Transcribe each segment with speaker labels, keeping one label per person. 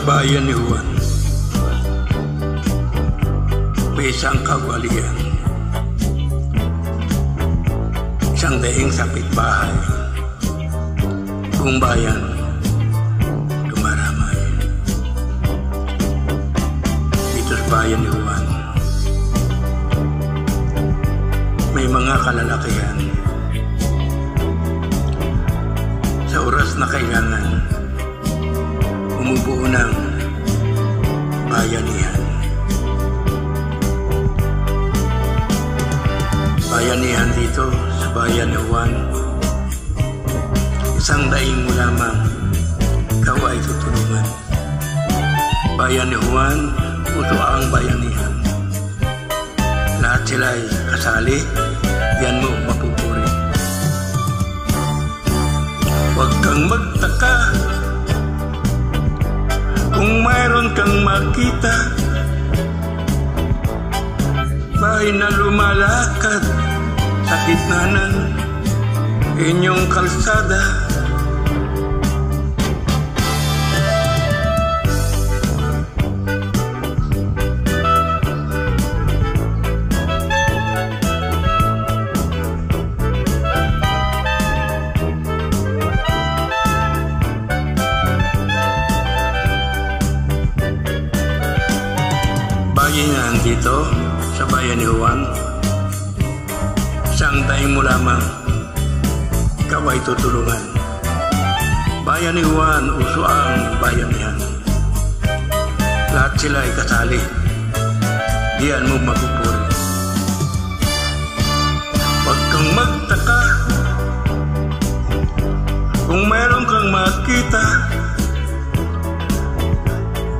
Speaker 1: bayan ni Juan, may isang kawalian, isang daing sapitbahay, buong bayan dumaramay. Dito sa bayan ni Juan, may mga kalalakihan. Sa oras na kailangan, bumubuo ng bayanihan. Bayanihan dito sa bayan ni Juan, isang daing mo lamang, ikaw ay tutulungan. Bayan ni Juan, puso ang bayanihan. Lahat sila ay kasali, yan mo mapupuri. Huwag kang magtaka kung mayroon kang makita, bahay na lumalakad sa gitna ng inyong kalsada. Bayanihan dito sa bayan ni Juan, isang daing mo lamang, ikaw ay tutulungan. Bayan ni Juan, uso ang bayanihan. Lahat sila ay kasali, diyan mo mapupuri. Huwag kang magtaka kung mayroon kang makita,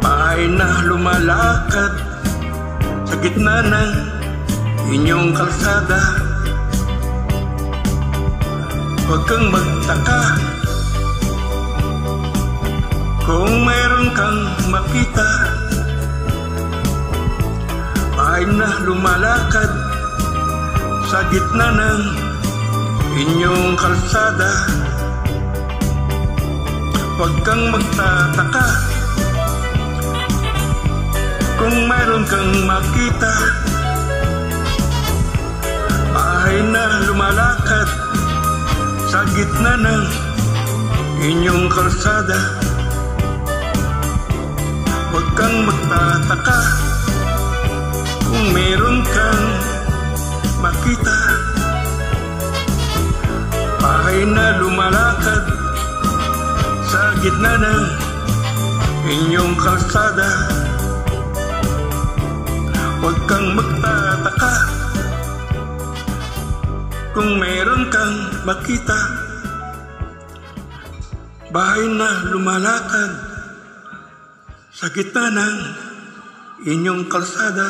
Speaker 1: bahay na lumalakad sa gitna ng inyong kalsada. Huwag kang magtaka kung mayroon kang makita, bahay na lumalakad sa gitna ng inyong kalsada. Huwag kang magtataka kung mayroon kang makita, bahay na lumalakad sa gitna ng inyong kalsada. Huwag kang magtataka kung mayroon kang makita, bahay na lumalakad sa gitna ng inyong kalsada. Huwag kang magtataka kung mayroon kang makita, bahay na lumalakad sa gitna ng inyong kalsada.